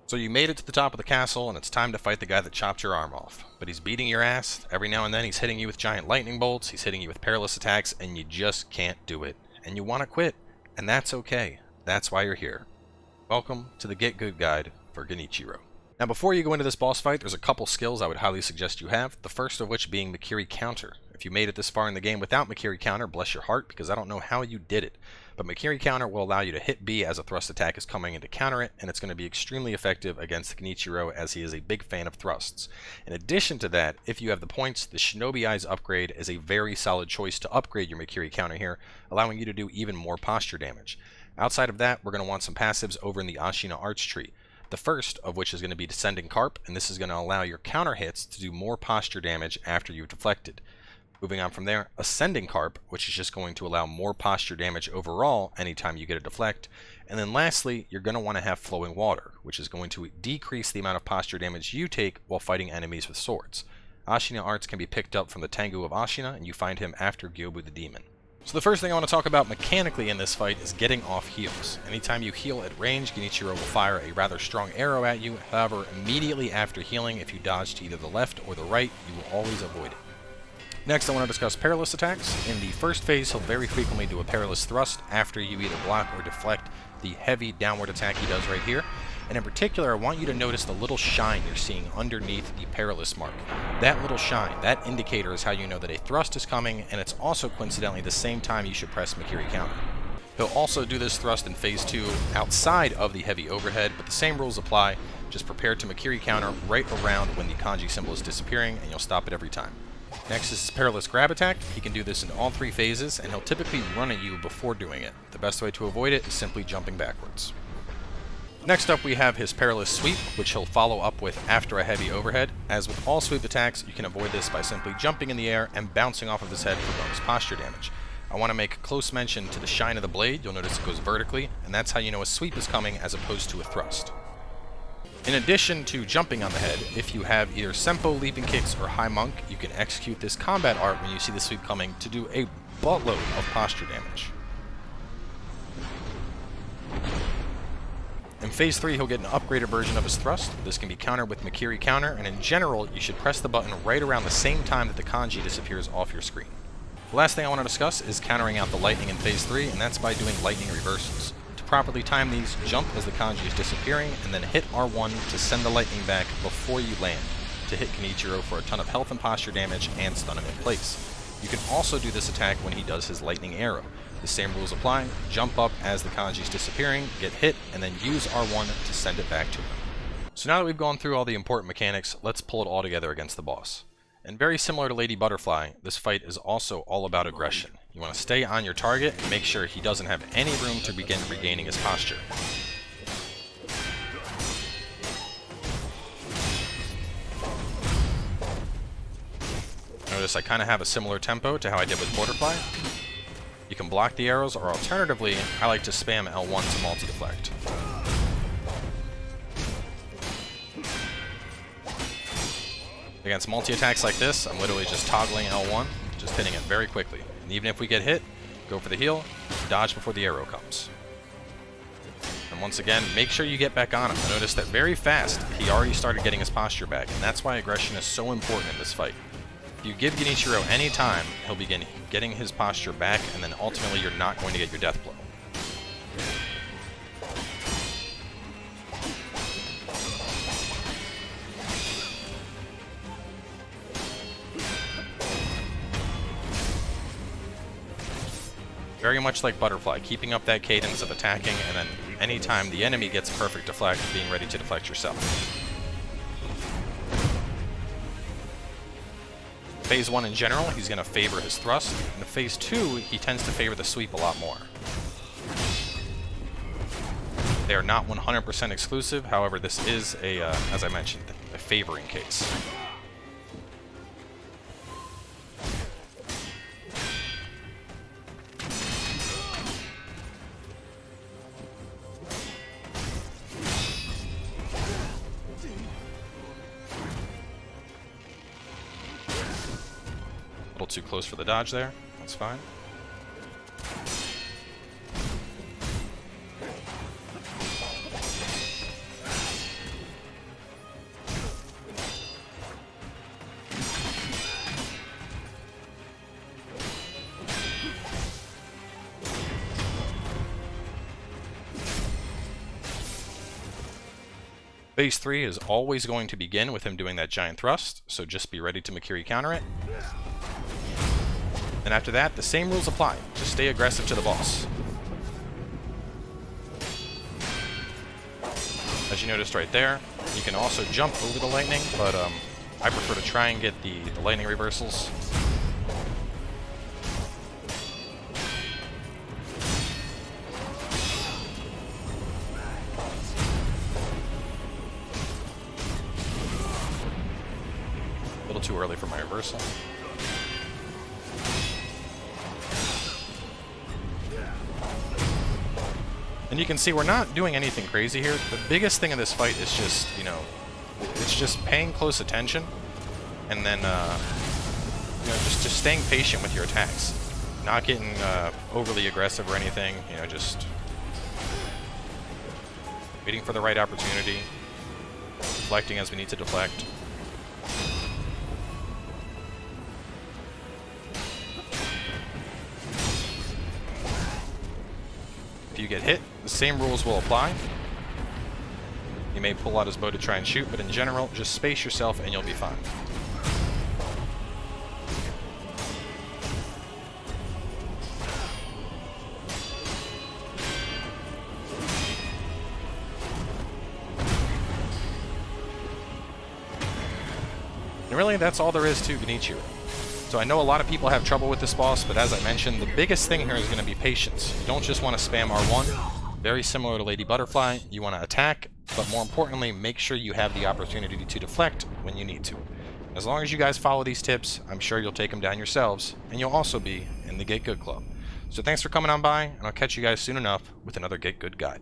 So you made it to the top of the castle, and it's time to fight the guy that chopped your arm off. But he's beating your ass. Every now and then he's hitting you with giant lightning bolts, he's hitting you with perilous attacks, and you just can't do it. And you want to quit, and that's okay. That's why you're here. Welcome to the Get Good Guide for Genichiro. Now before you go into this boss fight, there's a couple skills I would highly suggest you have, the first of which being Mikiri Counter. If you made it this far in the game without Mikiri Counter, bless your heart, because I don't know how you did it. But Mikiri Counter will allow you to hit B as a thrust attack is coming in to counter it, and it's going to be extremely effective against Genichiro as he is a big fan of thrusts. In addition to that, if you have the points, the Shinobi Eyes upgrade is a very solid choice to upgrade your Mikiri Counter here, allowing you to do even more posture damage. Outside of that, we're going to want some passives over in the Ashina Arts tree. The first of which is going to be Descending Carve, and this is going to allow your counter hits to do more posture damage after you've deflected. Moving on from there, Ascending Carve, which is just going to allow more posture damage overall anytime you get a deflect. And then lastly, you're going to want to have Flowing Water, which is going to decrease the amount of posture damage you take while fighting enemies with swords. Ashina Arts can be picked up from the Tengu of Ashina, and you find him after Gyobu the Demon. So the first thing I want to talk about mechanically in this fight is getting off heals. Anytime you heal at range, Genichiro will fire a rather strong arrow at you. However, immediately after healing, if you dodge to either the left or the right, you will always avoid it. Next, I want to discuss Perilous Attacks. In the first phase, he'll very frequently do a Perilous Thrust after you either block or deflect the heavy downward attack he does right here. And in particular, I want you to notice the little shine you're seeing underneath the Perilous mark. That little shine, that indicator is how you know that a thrust is coming, and it's also coincidentally the same time you should press Mikiri Counter. He'll also do this thrust in phase 2 outside of the heavy overhead, but the same rules apply. Just prepare to Mikiri Counter right around when the kanji symbol is disappearing, and you'll stop it every time. Next is his Perilous Grab attack. He can do this in all 3 phases, and he'll typically run at you before doing it. The best way to avoid it is simply jumping backwards. Next up we have his Perilous Sweep, which he'll follow up with after a heavy overhead. As with all sweep attacks, you can avoid this by simply jumping in the air and bouncing off of his head for bonus posture damage. I want to make close mention to the shine of the blade. You'll notice it goes vertically, and that's how you know a sweep is coming as opposed to a thrust. In addition to jumping on the head, if you have either Senpo leaping kicks or High Monk, you can execute this combat art when you see the sweep coming to do a buttload of posture damage. In phase 3, he'll get an upgraded version of his thrust. This can be countered with Mikiri Counter, and in general, you should press the button right around the same time that the kanji disappears off your screen. The last thing I want to discuss is countering out the lightning in phase 3, and that's by doing lightning reversals. To properly time these, jump as the kanji is disappearing, and then hit R1 to send the lightning back before you land, to hit Genichiro for a ton of health and posture damage and stun him in place. You can also do this attack when he does his lightning arrow. The same rules apply. Jump up as the kanji is disappearing, get hit, and then use R1 to send it back to him. So now that we've gone through all the important mechanics, let's pull it all together against the boss. And very similar to Lady Butterfly, this fight is also all about aggression. You want to stay on your target and make sure he doesn't have any room to begin regaining his posture. Notice I kind of have a similar tempo to how I did with Butterfly. You can block the arrows, or alternatively, I like to spam L1 to multi-deflect. Against multi-attacks like this, I'm literally just toggling L1, just hitting it very quickly. And even if we get hit, go for the heal, dodge before the arrow comes. And once again, make sure you get back on him. Notice that very fast, he already started getting his posture back, and that's why aggression is so important in this fight. If you give Genichiro any time, he'll begin getting his posture back, and then ultimately you're not going to get your death blow. Very much like Butterfly, keeping up that cadence of attacking, and then anytime the enemy gets a perfect deflect, being ready to deflect yourself. Phase 1 in general, he's going to favor his thrust. In Phase 2, he tends to favor the sweep a lot more. They are not 100% exclusive, however this is, as I mentioned, a favoring case. A little too close for the dodge there. That's fine. Phase 3 is always going to begin with him doing that giant thrust, so just be ready to Makiri counter it. And after that, the same rules apply. Just stay aggressive to the boss. As you noticed right there, you can also jump over the lightning, but I prefer to try and get the lightning reversals. A little too early for my reversal. And you can see we're not doing anything crazy here. The biggest thing in this fight is just, you know, it's just paying close attention and then, you know, just staying patient with your attacks. Not getting overly aggressive or anything, you know, just waiting for the right opportunity, deflecting as we need to deflect. If you get hit, the same rules will apply. You may pull out his bow to try and shoot, but in general, just space yourself and you'll be fine. And really, that's all there is to Genichiro. So I know a lot of people have trouble with this boss, but as I mentioned, the biggest thing here is going to be patience. You don't just want to spam R1. Very similar to Lady Butterfly, you want to attack, but more importantly, make sure you have the opportunity to deflect when you need to. As long as you guys follow these tips, I'm sure you'll take them down yourselves, and you'll also be in the Get Good Club. So thanks for coming on by, and I'll catch you guys soon enough with another Get Good guide.